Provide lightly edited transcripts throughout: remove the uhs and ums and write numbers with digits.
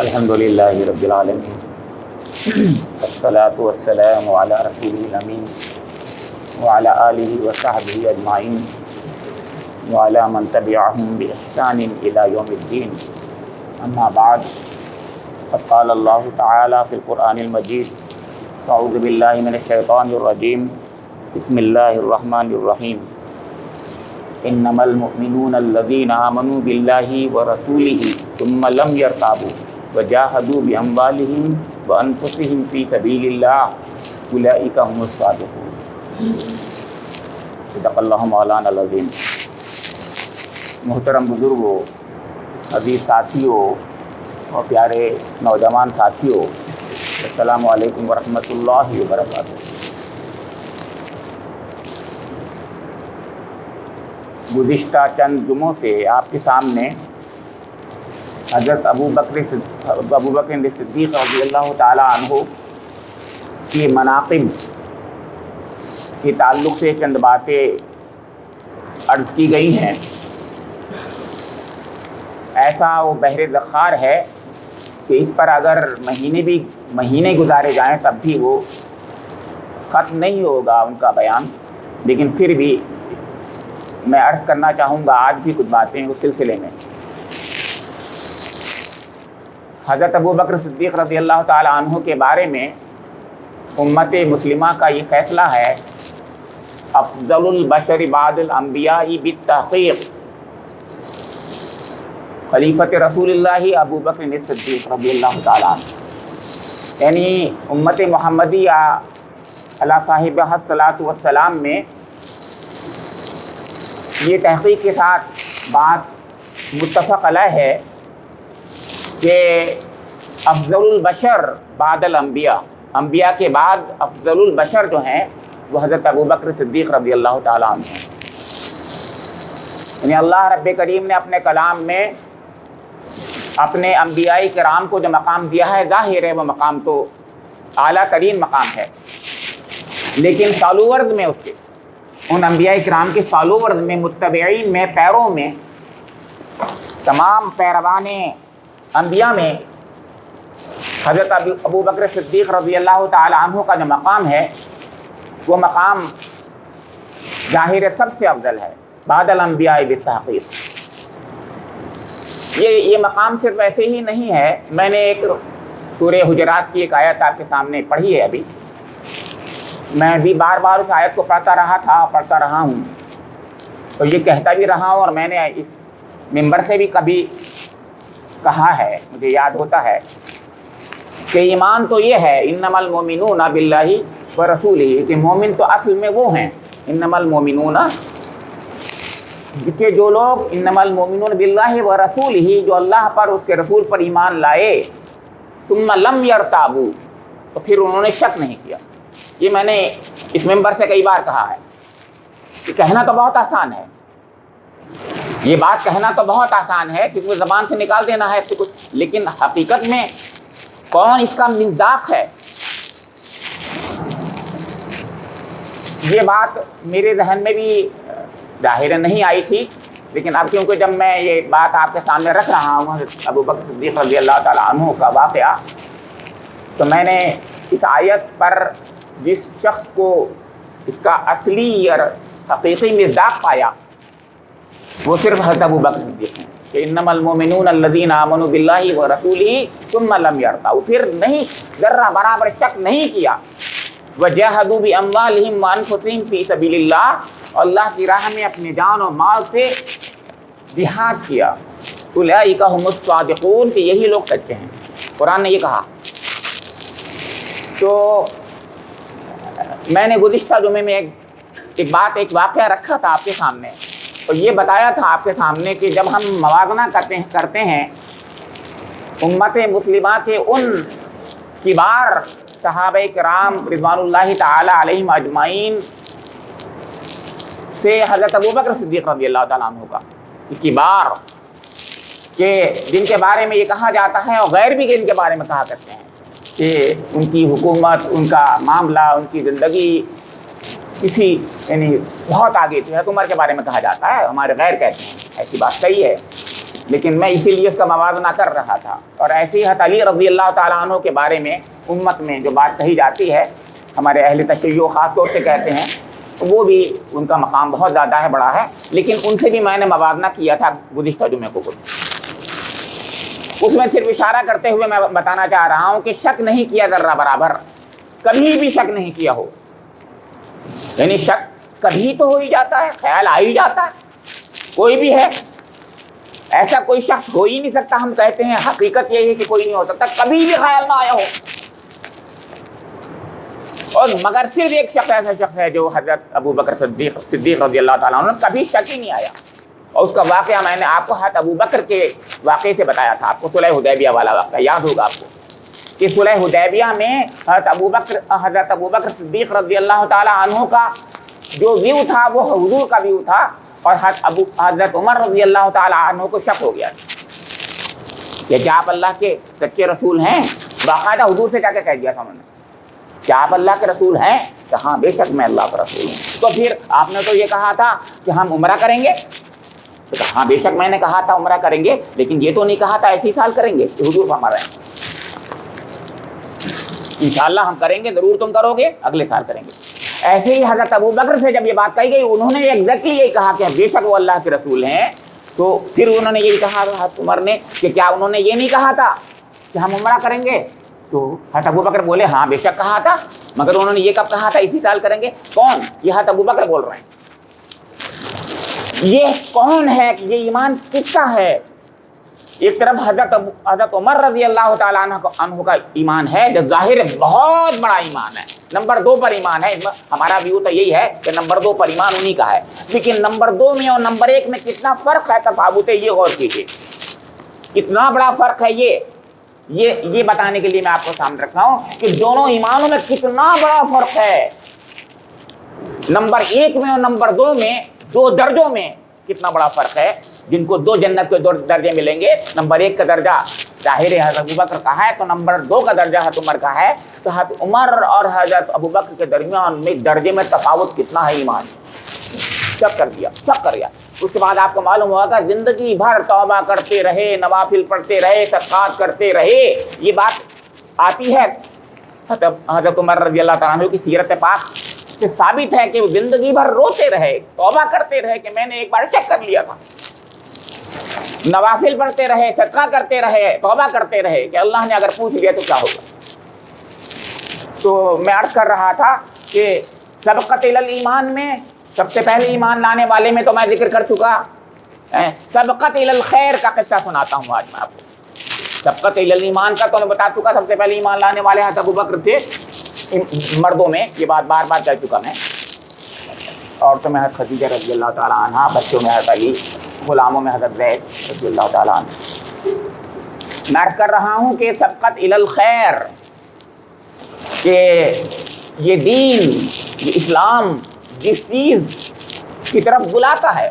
الحمدللہ رب العالمین الصلاۃ والسلام علی رسول الامین وعلی آلہ وصحبہ اجمعین وعلی من تبعہم بإحسان الی یوم الدین اما بعد فقد قال اللہ تعالی فی القرآن المجید اعوذ باللہ من الشیطان الرجیم بسم اللہ الرحمن الرحیم انما المؤمنون الذین آمنوا باللہ ورسولہ ثم لم یرتابوا وجاہدوا باموالہم وانفسہم فی سبیل اللہ اولئک هم الصادقون۔ صدق اللہ مولانا العظیم۔ محترم بزرگوں، عزیز ساتھیوں اور پیارے نوجوان ساتھیوں، السلام علیکم ورحمۃ اللہ وبرکاتہ۔ گزشتہ چند جمعوں سے آپ کے سامنے حضرت ابو بکر صدیق رضی اللہ تعالیٰ عنہ کی مناقب کے تعلق سے چند باتیں عرض کی گئی ہیں۔ ایسا وہ بحر ذخار ہے کہ اس پر اگر مہینے گزارے جائیں تب بھی وہ ختم نہیں ہوگا ان کا بیان، لیکن پھر بھی میں عرض کرنا چاہوں گا آج بھی کچھ باتیں اس سلسلے میں۔ حضرت ابو بکر صدیق رضی اللہ تعالیٰ عنہ کے بارے میں امت مسلمہ کا یہ فیصلہ ہے، افضل البشر بعد الانبیاء بالتحقیق، خلیفۃ رسول اللہ ابو بکر صدیق رضی اللہ تعالیٰ عنہ، یعنی امت محمدیہ علی صاحبہ الصلاۃ والسلام میں یہ تحقیق کے ساتھ بات متفق علیہ ہے کہ افضل البشر بعد الانبیاء، انبیاء کے بعد افضل البشر جو ہیں وہ حضرت ابو بکر صدیق رضی اللہ تعالیٰ عنہ ہیں۔ یعنی اللہ رب کریم نے اپنے کلام میں اپنے انبیاء کرام کو جو مقام دیا ہے، ظاہر ہے وہ مقام تو اعلیٰ ترین مقام ہے، لیکن فالوورز میں اس کے، ان انبیاء کرام کے فالوورز میں، متبعین میں، پیروں میں، تمام پیروان انبیاء میں حضرت ابو بکر صدیق رضی اللہ تعالی عنہ کا جو مقام ہے وہ مقام ظاہر سب سے افضل ہے بعد الانبیاء بالتحقیق۔ یہ مقام صرف ایسے ہی نہیں ہے، میں نے ایک سورہ حجرات کی ایک آیت آپ کے سامنے پڑھی ہے، ابھی میں بھی بار بار اس آیت کو پڑھتا رہا ہوں، تو یہ کہتا بھی رہا ہوں، اور میں نے اس ممبر سے بھی کبھی کہا ہے، مجھے یاد ہوتا ہے کہ ایمان تو یہ ہے انما المؤمنون باللہ ورسولہ، کہ مومن تو اصل میں وہ ہیں انما المؤمنون، کہ جو لوگ انما المؤمنون باللہ ورسولہ، جو اللہ پر، اس کے رسول پر ایمان لائے، ثم لم یرتابوا، تو پھر انہوں نے شک نہیں کیا۔ یہ میں نے اس ممبر سے کئی بار کہا ہے کہ کہنا تو بہت آسان ہے، یہ بات کہنا تو بہت آسان ہے کہ وہ زبان سے نکال دینا ہے اس سے کچھ، لیکن حقیقت میں کون اس کا مصداق ہے، یہ بات میرے ذہن میں بھی ظاہر نہیں آئی تھی، لیکن اب کیونکہ جب میں یہ بات آپ کے سامنے رکھ رہا ہوں حضرت ابو بکر صدیق رضی اللہ تعالیٰ عنہ کا واقعہ، تو میں نے اس آیت پر جس شخص کو اس کا اصلی اور حقیقی مصداق پایا وہ صرف حضرت ابو بکر صدیق ہیں، کہ انما المؤمنون الذین آمنوا باللہ ورسولہ ثم لم یرتابوا، پھر نہیں ذرہ برابر شک نہیں کیا، وجاہدوا باموالہم وانفسہم فی سبیل اللہ، اور اللہ کی راہ میں اپنے جان و مال سے جہاد کیا، اولئک ھم الصادقون، کہ یہی لوگ سچے ہیں، قرآن نے یہ کہا۔ تو میں نے گزشتہ جمعے میں ایک واقعہ رکھا تھا آپ کے سامنے، اور یہ بتایا تھا آپ کے سامنے کہ جب ہم موازنہ کرتے ہیں امت مسلمہ کے ان کبار صحابہ کرام رضوان اللہ تعالی علیہم اجمعین سے حضرت ابو بکر صدیق رضی اللہ تعالیٰ عنہ کا کبار، کہ جن کے بارے میں یہ کہا جاتا ہے، اور غیر بھی جن کے بارے میں کہا کرتے ہیں کہ ان کی حکومت، ان کا معاملہ، ان کی زندگی کسی یعنی بہت آگے تھی۔ حضرت عمر کے بارے میں کہا جاتا ہے، ہمارے غیر کہتے ہیں، ایسی بات صحیح ہے، لیکن میں اسی لیے اس کا موازنہ کر رہا تھا۔ اور ایسے ہی حضرت علی رضی اللہ تعالیٰ عنہ کے بارے میں امت میں جو بات کہی جاتی ہے، ہمارے اہل تشیع خاص طور سے کہتے ہیں، وہ بھی ان کا مقام بہت زیادہ ہے، بڑا ہے، لیکن ان سے بھی میں نے موازنہ کیا تھا گزشتہ جمعے کو کچھ۔ اس میں صرف اشارہ کرتے ہوئے میں بتانا چاہ رہا ہوں کہ شک نہیں کیا ذرہ برابر، کبھی بھی شک نہیں کیا ہو، یعنی شک کبھی تو ہو ہی جاتا ہے، خیال آ ہی جاتا ہے، کوئی بھی ہے، ایسا کوئی شخص ہو ہی نہیں سکتا، ہم کہتے ہیں حقیقت یہی ہے کہ کوئی نہیں ہو سکتا، کبھی بھی خیال نہ آیا ہو۔ اور مگر صرف ایک شخص ایسا شخص ہے جو حضرت ابو بکر صدیق رضی اللہ تعالیٰ عنہ، کبھی شک ہی نہیں آیا۔ اور اس کا واقعہ میں نے آپ کو حضرت ابو بکر کے واقعے سے بتایا تھا، آپ کو صلح حدیبیہ والا واقعہ یاد ہوگا آپ کو، کہ صلح حدیبیہ میں حضرت ابو بکر صدیق رضی اللہ تعالیٰ عنہ کا جو ویو تھا وہ حضور کا ویو تھا، اور حضرت عمر رضی اللہ تعالیٰ عنہ کو شک ہو گیا کہ کیا آپ اللہ کے سچے رسول ہیں؟ باقاعدہ حضور سے کیا کہہ دیا تھا انہوں نے، کیا آپ اللہ کے رسول ہیں؟ کہ ہاں بے شک میں اللہ کا رسول ہوں۔ تو پھر آپ نے تو یہ کہا تھا کہ ہم عمرہ کریں گے، تو کہا ہاں بے شک میں نے کہا تھا عمرہ کریں گے، لیکن یہ تو نہیں کہا تھا ایسی سال کریں گے، کہ حضور فرما رہے ہیں انشاءاللہ ہم کریں گے، ضرور تم کرو گے، اگلے سال کریں گے۔ ایسے ہی حضرت ابو بکر سے جب یہ بات کہی گئی، انہوں نے ایگزیکٹلی یہی کہا کہ بے شک وہ اللہ کے رسول ہیں۔ تو پھر انہوں نے یہی کہا حضرت عمر نے کہ کیا انہوں نے یہ نہیں کہا تھا کہ ہم عمرہ کریں گے؟ تو حضرت ابو بکر بولے ہاں بے شک کہا تھا، مگر انہوں نے یہ کب کہا تھا اسی سال کریں گے؟ کون؟ یہ حضرت ابو بکر بول رہے ہیں۔ یہ کون ہے؟ یہ ایمان کس کا ہے؟ ایک طرف حضرت عمر رضی اللہ تعالیٰ عنہ کا ایمان ہے جو ظاہر بہت بڑا ایمان ہے، نمبر 2 پر ایمان ہے، ہمارا ویو تو یہی ہے کہ نمبر 2 پر ایمان انہی کا ہے، لیکن نمبر 2 میں اور نمبر 1 میں کتنا فرق ہے، تفاوت ہے، یہ غور کیجیے، کتنا بڑا فرق ہے۔ یہ بتانے کے لیے میں آپ کو سامنے رکھ رہا ہوں کہ دونوں ایمانوں میں کتنا بڑا فرق ہے، نمبر 1 میں اور نمبر 2 میں، 2 درجوں میں کتنا بڑا فرق ہے، جن کو 2 جنت کے 2 درجے ملیں گے۔ نمبر 1 کا درجہ ظاہر حضرت ابو بکر کا ہے، تو نمبر 2 کا درجہ حضرت عمر کا ہے، تو حضرت عمر اور حضرت ابو بکر کے درمیان میں درجے میں تفاوت کتنا ہے ایمان، شک کر گیا۔ اس کے بعد آپ کو معلوم ہوگا کہ زندگی بھر توبہ کرتے رہے، نوافل پڑھتے رہے، صدقات کرتے رہے، یہ بات آتی ہے حضرت عمر رضی اللہ تعالیٰ عنہ کی سیرت پاک سے ثابت ہے کہ وہ زندگی بھر روتے رہے، توبہ کرتے رہے کہ میں نے ایک بار شک کر لیا تھا، نوافل پڑھتے رہے، صدقہ کرتے رہے، توبہ کرتے رہے کہ اللہ نے اگر پوچھ لیا تو کیا ہوگا۔ تو میں عرض کر رہا تھا کہ سبقت الی الایمان میں سب سے پہلے ایمان لانے والے میں تو میں ذکر کر چکا، سبقت الی الخیر کا قصہ سناتا ہوں آج میں آپ کو۔ سبقت الی الایمان کا تو میں بتا چکا، سب سے پہلے ایمان لانے والے حضرت ابو بکر تھے مردوں میں، یہ بات بار بار کہہ چکا میں۔ عورتوں میں حضرت خدیجہ رضی اللہ تعالیٰ عنہ، بچوں میں حضرت علی، غلاموں میں حضرت زید رضی اللہ تعالیٰ عنہ۔ میں عرض کر رہا ہوں کہ سبقت الی الخیر، کہ یہ دین، یہ اسلام جس چیز کی طرف بلاتا ہے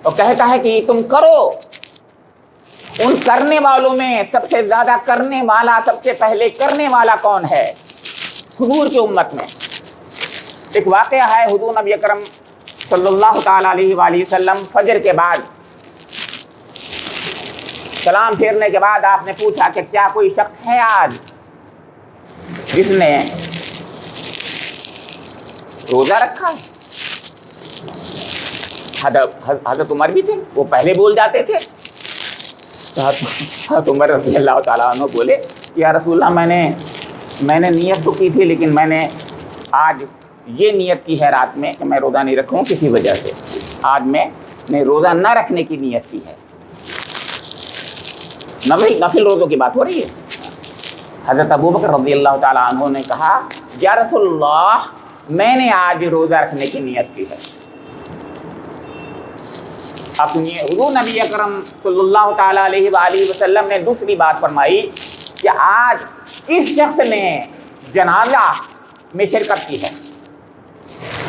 اور کہتا ہے کہ تم کرو، ان کرنے والوں میں سب سے زیادہ کرنے والا، سب سے پہلے کرنے والا کون ہے؟ حضور کی امت میں ایک واقعہ ہے، حضور نبی اکرم صلی اللہ تعالیٰ علیہ وآلہ وسلم فجر کے بعد سلام پھیرنے کے بعد آپ نے پوچھا کہ کیا کوئی شخص ہے آج جس نے روزہ رکھا؟ حضرت عمر بھی تھے، وہ پہلے بول جاتے تھے۔ حضرت عمر رضی اللہ تعالیٰ عنہ بولے یا رسول اللہ میں نے نیت تو کی تھی، لیکن میں نے آج یہ نیت کی ہے رات میں کہ میں روزہ نہیں رکھوں کسی وجہ سے، آج میں نے روزہ نہ رکھنے کی نیت کی ہے۔ نفل روزوں کی بات ہو رہی ہے۔ حضرت ابو بکر رضی اللہ تعالیٰ عنہ نے کہا یا رسول اللہ میں نے آج روزہ رکھنے کی نیت کی ہے۔ اپنی حضور نبی اکرم صلی اللہ تعالیٰ علیہ وآلہ وسلم نے دوسری بات فرمائی کہ آج اس شخص نے جنازہ میں شرکت کی ہے۔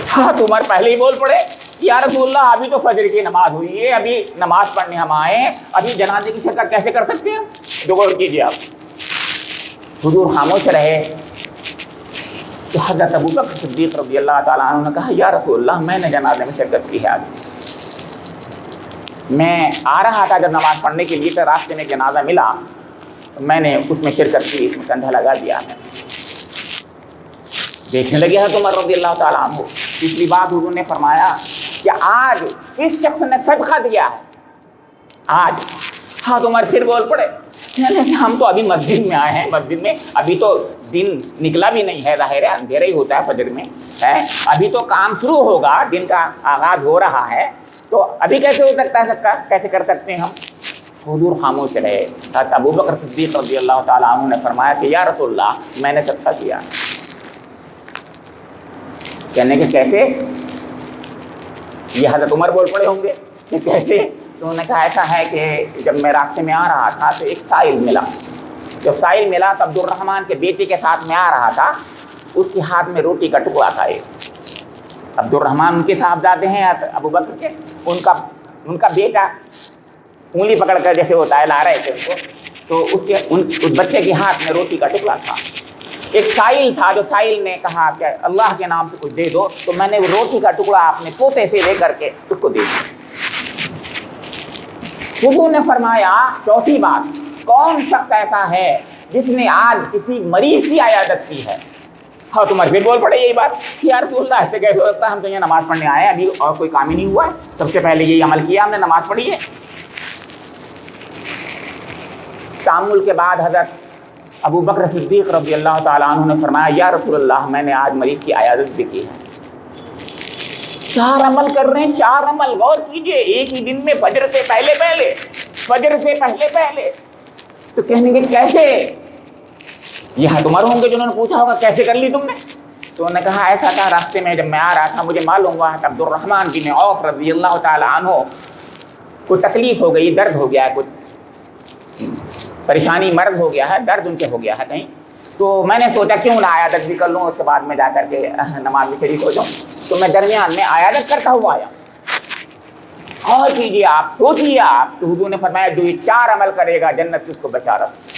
حضرت عمر پہلے ہی بول پڑے یا رسول اللہ ابھی تو فجر کی نماز ہوئی ہے، ابھی نماز پڑھنے ہم آئے ہیں، ابھی جنازے کی شرکت کیسے کر سکتے ہیں؟ جو غور کیجیے آپ۔ حضور خاموش رہے تو حضرت ابو بکر صدیق رضی اللہ تعالیٰ عنہ نے کہا یا رسول اللہ میں نے جنازے میں شرکت کی ہے آج۔ میں آ رہا تھا جب نماز پڑھنے کے لیے تو راستے میں جنازہ ملا، میں نے اس میں شرکت کی، اس میں کندھا لگا دیا ہے۔ دیکھنے لگے حضرت عمر رضی اللہ تعالیٰ عنہ۔ تیسری بات حضور نے فرمایا کہ آج اس شخص نے صدقہ دیا ہے آج۔ حضرت عمر پھر بول پڑے، ہم تو ابھی مسجد میں آئے ہیں، مسجد میں ابھی تو دن نکلا بھی نہیں ہے، ظاہر ہے اندھیرا ہی ہوتا ہے فجر میں ہے، ابھی تو کام شروع ہوگا، دن کا آغاز ہو رہا ہے، تو ابھی کیسے ہو سکتا ہے صدقہ، کیسے کر سکتے ہیں ہم؟ حضور خاموش رہے۔ حضرت ابو بکر صدیق رضی اللہ تعالیٰ عنہ نے فرمایا کہ یا رسول اللہ میں نے صدقہ کیا۔ کہنے کہ کیسے؟ یہ حضرت عمر بول پڑے ہوں گے کہ کیسے؟ تو انہوں نے کہا ایسا ہے کہ جب میں راستے میں آ رہا تھا تو ایک سائل ملا، جب سائل ملا تو عبد الرحمن کے بیٹے کے ساتھ میں آ رہا تھا، اس کے ہاتھ میں روٹی کا ٹکڑا تھا ایک۔ عبد الرحمن ان کے صاحبزادے ہیں ابو بکر کے، ان کا بیٹا انگلی پکڑ کر جیسے وہ لا رہے تھے ان کو، تو اس بچے کے ہاتھ میں روٹی کا ٹکڑا تھا۔ ایک سائل تھا جو سائل نے کہا کہ اللہ کے نام سے کچھ دے دو، تو میں نے وہ روٹی کا ٹکڑا اپنے پوتے سے لے کر کے اس کو دے دیا۔ حضور نے فرمایا چوتھی بات، کون شخص ایسا ہے جس نے آج کسی مریض کی عیادت کی ہے؟ ہاں تمہارے پھر بول پڑے یہی بات کہ یا رسول اللہ ایسے کیسے ہو سکتا ہے، ہم تو یہ نماز پڑھنے آئے ہیں، ابھی اور کوئی کام ہی نہیں ہوا ہے، سب سے پہلے یہی عمل کیا ہم نے، نماز پڑھی ہے۔ تامل کے بعد حضرت ابو بکر صدیق رضی اللہ تعالیٰ عنہ نے فرمایا یا رسول اللہ میں نے آج مریض کی عیادت بھی کی ہے۔ 4 عمل کر رہے ہیں، 4 عمل، غور کیجئے، ایک ہی دن میں فجر سے پہلے پہلے۔ تو کہنے کے کیسے؟ یہ تمہارے ہوں گے جنہوں نے پوچھا ہوگا کیسے کر لی تم نے؟ تو انہوں نے کہا ایسا تھا، راستے میں جب میں آ رہا تھا مجھے معلوم ہوا کہ عبد الرحمن بن عوف رضی اللہ تعالیٰ عنہ کو تکلیف ہو گئی، درد ہو گیا ہے، کچھ پریشانی، مرض ہو گیا ہے، درد ان کے ہو گیا ہے کہیں، تو میں نے سوچا کیوں نہ عیادت بھی کر لوں، اس کے بعد میں جا کر کے نماز میں شریک ہو جاؤں، تو میں درمیان میں عیادت کرتا ہوا آیا۔ اور کیجیے آپ، سوچیے آپ، تو حضور نے فرمایا جو یہ 4 عمل کرے گا جنت کی اس کو بشارت۔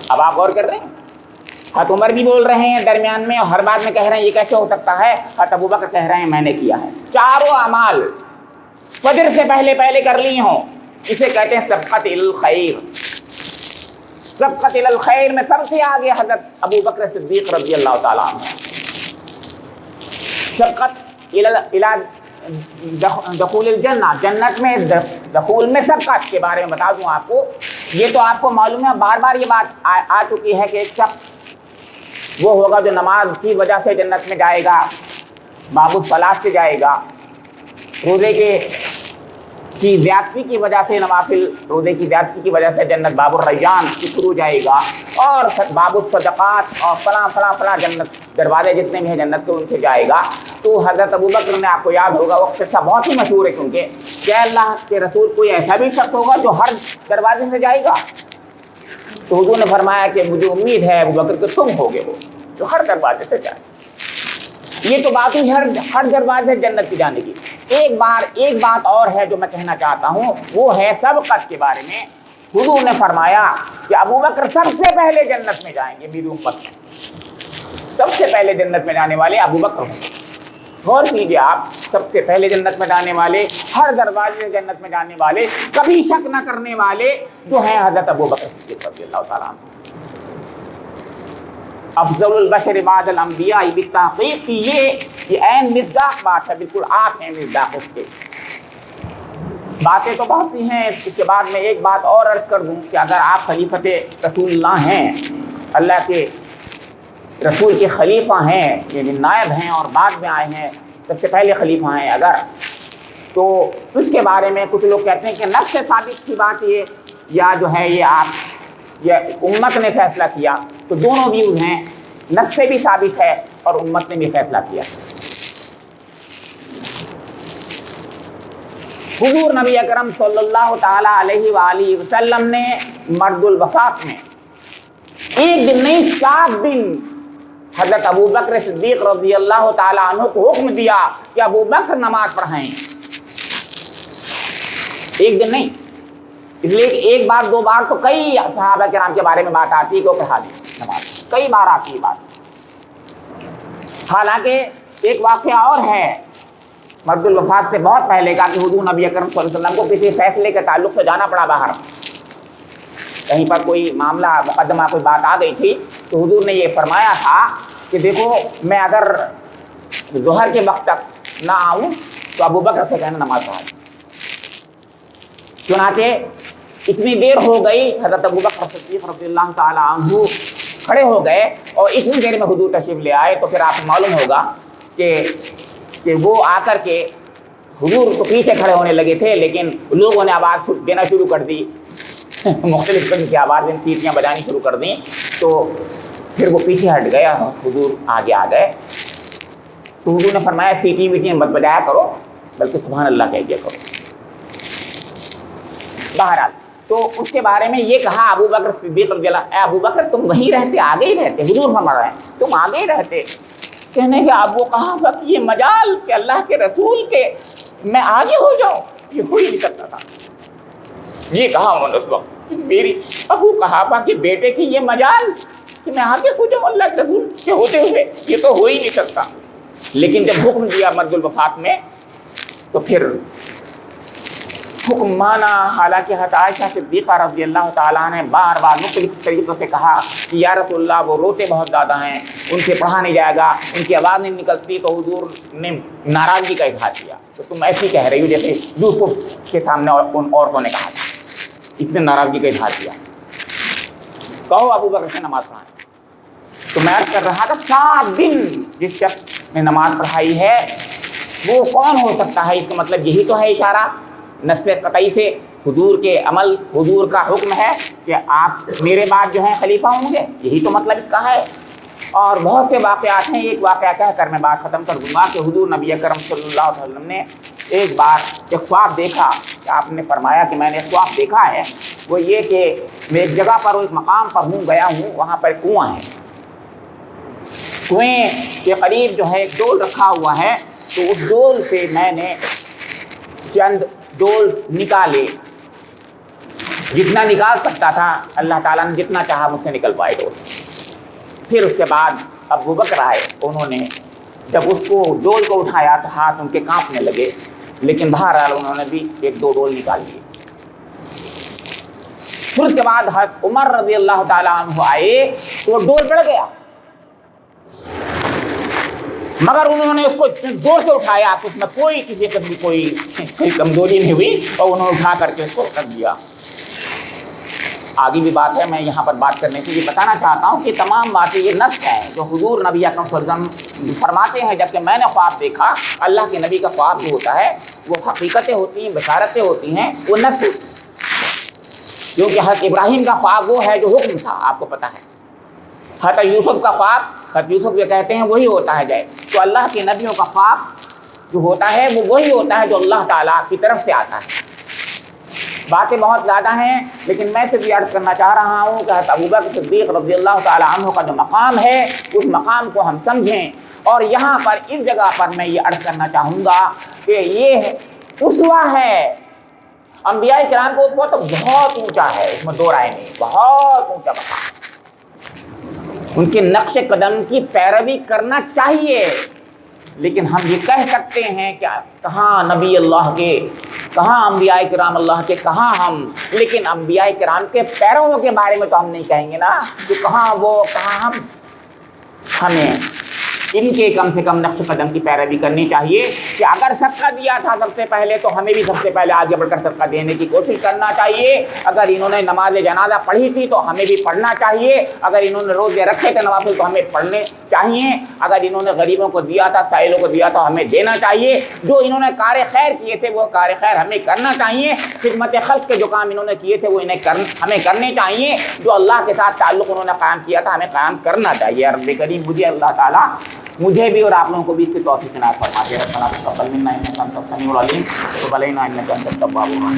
اب آپ غور کر رہے ہیں، حضرت عمر بھی بول رہے ہیں درمیان میں، اور ہر بات میں کہہ رہے ہیں یہ کیسے ہو سکتا ہے، حضرت ابو بکر کہہ رہے ہیں میں نے کیا ہے۔ 4 اعمال فجر سے پہلے کر لی ہوں، اسے کہتے ہیں سبقت الخیر۔ سبقت الخیر میں سب سے آگے حضرت ابو بکر صدیق رضی اللہ تعالیٰ عنہ۔ سبقت دخول الجنہ، جنت میں دخول میں سبقت کے بارے میں بتا دوں آپ کو، یہ تو آپ کو معلوم ہے، بار بار یہ بات آ چکی ہے کہ ایک شخص وہ ہوگا جو نماز کی وجہ سے جنت میں جائے گا، باب الصلاۃ سے جائے گا، روزے کی زیادتی کی وجہ سے، نوافل روزے کی زیادتی کی وجہ سے جنت باب الریان کے تھرو جائے گا، اور باب الصدقات اور فلاں جنت دروازے جتنے بھی ہیں جنت کے ان سے جائے گا۔ تو حضرت ابو بکر نے، آپ کو یاد ہوگا وہ قصہ بہت ہی مشہور ہے، کیونکہ کیا اللہ کے رسول کوئی ایسا بھی شخص ہوگا جو ہر دروازے سے جائے گا؟ تو حضور نے فرمایا کہ مجھے امید ہے ابو بکر کہ تم ہوگے وہ جو ہر دروازے سے جائے۔ یہ تو بات ہوئی ہر دروازے سے جنت کی جانے کی۔ ایک بات اور ہے جو میں کہنا چاہتا ہوں، وہ ہے سبقت کے بارے میں۔ حضور نے فرمایا کہ ابو بکر سب سے پہلے جنت میں جائیں گے، میری امت میں سب سے پہلے جنت میں جانے والے ابو بکر ہوں گے۔ غور کیجیے آپ، سب سے پہلے جنت میں جانے والے، ہر دروازے سے جنت میں جانے والے، کبھی شک نہ کرنے والے جو ہیں حضرت ابو بکر صدیق رضی اللہ تعالیٰ عنہ۔ افضل البشر بعد الانبیاء بالتحقیق کی یہ عین مصداق بات ہے، بالکل آپ ہیں مصداق اس کے۔ باتیں تو بہت سی ہیں، اس کے بعد میں ایک بات اور عرض کر دوں کہ اگر آپ خلیفۃ رسول اللہ ہیں، اللہ کے رسول کے خلیفہ ہیں، یعنی نائب ہیں اور بعد میں آئے ہیں، سب سے پہلے خلیفہ ہیں اگر، تو اس کے بارے میں کچھ لوگ کہتے ہیں کہ نص سے ثابت کی بات یہ، یا جو ہے یہ امت نے فیصلہ کیا، تو دونوں ویوز ہیں، نص سے بھی ثابت ہے اور امت نے بھی فیصلہ کیا۔ حضور نبی اکرم صلی اللہ تعالیٰ علیہ وآلہ وسلم نے مرد الوفات میں ایک دن نہیں 7 دن حضرت ابو بکر صدیق رضی اللہ تعالیٰ عنہ کو حکم دیا کہ ابو بکر نماز پڑھائیں، ایک دن نہیں، اس لیے کہ ایک بار 2 بار تو کئی صحابہ کرام کے بارے میں بات آتی ہے کہ وہ پڑھا دی نماز، کئی بار آتی ہے بات۔ حالانکہ ایک واقعہ اور ہے مرد الوفات سے بہت پہلے کا کہ حضور نبی اکرم صلی اللہ علیہ وسلم کو کسی فیصلے کے تعلق سے جانا پڑا باہر، کہیں پر کوئی معاملہ مقدمہ کوئی بات آ گئی تھی، تو حضور نے یہ فرمایا تھا کہ دیکھو میں اگر ظہر کے وقت تک نہ آؤں تو ابو بکر سے کہنا نماز پڑھا دیں۔ چنانچہ اتنی دیر ہو گئی، حضرت ابو بکر صدیق رضی اللہ تعالیٰ عنہ کھڑے ہو گئے اور اتنی دیر میں حضور تشریف لے آئے، تو پھر آپ کو معلوم ہوگا کہ وہ آ کر کے حضور تو پیچھے کھڑے ہونے لگے تھے، لیکن لوگوں نے آواز دینا شروع کر دی، مختلف قسم کی آواز سیٹیاں بجانی شروع کر دیں، تو پھر وہ پیچھے ہٹ گیا، حضور آگے آ گئے۔ تو حضور نے فرمایا سیٹی ویٹیاں مت بجایا کرو، بلکہ سبحان اللہ کہہ دیا کرو۔ بہرحال تو اس کے بارے میں یہ کہا ابو بکر صدیق رضی اللہ، اے ابو بکر تم وہیں رہتے، آگے ہی رہتے، حضور فرما رہے ہیں تم آگے ہی رہتے۔ کہنے کہ اب وہ کہاں تک یہ مجال کہ اللہ کے رسول کے میں آگے ہو جاؤں، یہ ہو ہی نہیں سکتا تھا۔ یہ کہا انہوں نے اس وقت میری ابو کہا کہ بیٹے کی یہ مجال کہ میں آگے ہو جاؤں اللہ کے رسول کے ہوتے ہوئے، یہ تو ہو ہی نہیں سکتا۔ لیکن جب حکم دیا مرد الوفات میں تو پھر حکم مانا، حالانکہ حضرت عائشہ صدیقہ رضی اللہ تعالیٰ نے بار بار مختلف طریقوں سے کہا کہ یا رسول اللہ وہ روتے بہت زیادہ ہیں، ان سے پڑھا نہیں جائے گا، ان کی آواز نہیں نکلتی، تو حضور نے ناراضگی کا اظہار کیا تو تم ایسی کہہ رہی ہو جیسے یوسف کے سامنے ان عورتوں نے کہا تھا، اتنے ناراضگی کا اظہار کیا، کہو ابو بکر سے نماز پڑھائیں۔ تو میں عرض کر رہا تھا 7 دن جس شخص نے نماز پڑھائی ہے وہ کون ہو سکتا ہے؟ اس کا مطلب یہی تو ہے اشارہ نص قطعی سے حضور کے عمل، حضور کا حکم ہے کہ آپ میرے بعد جو ہیں خلیفہ ہوں گے، یہی تو مطلب اس کا ہے۔ اور بہت سے واقعات ہیں، ایک واقعہ کہہ کر میں بات ختم کر دوں گا کہ حضور نبی اکرم صلی اللہ علیہ وسلم نے ایک بار ایک خواب دیکھا، کہ آپ نے فرمایا کہ میں نے ایک خواب دیکھا ہے، وہ یہ کہ میں ایک جگہ پر ایک مقام پر گیا ہوں، وہاں پر کنواں ہے، کنویں کے قریب جو ہے ایک ڈول رکھا ہوا ہے، تو اس ڈول سے میں نے چند ڈول نکالے، جتنا نکال سکتا تھا اللہ تعالیٰ نے جتنا چاہا مجھ سے نکل پائے ڈول۔ پھر اس کے بعد ابو بکر آئے، انہوں نے جب اس کو ڈول کو اٹھایا تو ہاتھ ان کے کانپنے لگے، لیکن بہرحال انہوں نے بھی 1-2 ڈول نکال لیے۔ پھر اس کے بعد حضرت عمر رضی اللہ تعالیٰ عنہ آئے تو وہ ڈول پڑ گیا، مگر انہوں نے اس کو زور سے اٹھایا کہ اس میں کوئی کسی قسم کی کوئی کمزوری نہیں ہوئی، اور انہوں نے اٹھا کر کے اس کو رکھ دیا۔ آگے بھی بات ہے، میں یہاں پر بات کرنے سے یہ بتانا چاہتا ہوں کہ تمام باتیں یہ نص ہیں جو حضور نبی اکرم صلی اللہ علیہ وسلم فرماتے ہیں، جبکہ میں نے خواب دیکھا، اللہ کے نبی کا خواب جو ہوتا ہے وہ حقیقتیں ہوتی ہیں، بشارتیں ہوتی ہیں، وہ نص ہوتی ہیں، کیونکہ حضرت ابراہیم کا خواب وہ ہے جو حکم تھا، آپ کو پتہ ہے۔ حضرت یوسف کا خواب، حضرت یوسف یہ کہتے ہیں وہی ہوتا ہے جائے، تو اللہ کے نبیوں کا خواب جو ہوتا ہے وہ وہی ہوتا ہے جو اللہ تعالیٰ کی طرف سے آتا ہے۔ باتیں بہت زیادہ ہیں، لیکن میں صرف یہ عرض کرنا چاہ رہا ہوں کہ حضرت ابوبکر صدیق رضی اللہ تعالیٰ عنہ کا جو مقام ہے اس مقام کو ہم سمجھیں، اور یہاں پر اس جگہ پر میں یہ عرض کرنا چاہوں گا کہ یہ اسوہ ہے، انبیاء کرام کو اسوہ تو بہت اونچا ہے، اس میں دو رائے نہیں، بہت اونچا مقام، ان کے نقش قدم کی پیروی کرنا چاہیے، لیکن ہم یہ کہہ سکتے ہیں کہ کہاں نبی اللہ کے، کہاں انبیاء کرام اللہ کے، کہاں ہم، لیکن انبیاء کرام کے پیرووں کے بارے میں تو ہم نہیں کہیں گے نا کہ کہاں وہ کہاں ہم۔ ہمیں ان کے کم سے کم نقش قدم کی پیروی کرنی چاہیے کہ اگر صدقہ دیا تھا سب سے پہلے تو ہمیں بھی سب سے پہلے آگے بڑھ کر صدقہ دینے کی کوشش کرنا چاہیے، اگر انہوں نے نماز جنازہ پڑھی تھی تو ہمیں بھی پڑھنا چاہیے، اگر انہوں نے روزے رکھے تھے نوافل تو ہمیں پڑھنے چاہیے، اگر انہوں نے غریبوں کو دیا تھا، سائلوں کو دیا تھا ہمیں دینا چاہیے، جو انہوں نے کار خیر کیے تھے وہ کار خیر ہمیں کرنا چاہیے، خدمت خلق کے جو کام انہوں نے کیے تھے وہ ہمیں کرنے چاہیے، جو اللہ کے ساتھ تعلق انہوں نے قائم کیا تھا ہمیں قائم کرنا چاہیے۔ رب کریم مجھے اللہ تعالیٰ، مجھے بھی اور آپ لوگوں کو بھی اس کی توفیق عنایت فرما دے۔ ربنا تقبل منا انک انت السمیع العلیم وتب علینا انک انت التواب الرحیم۔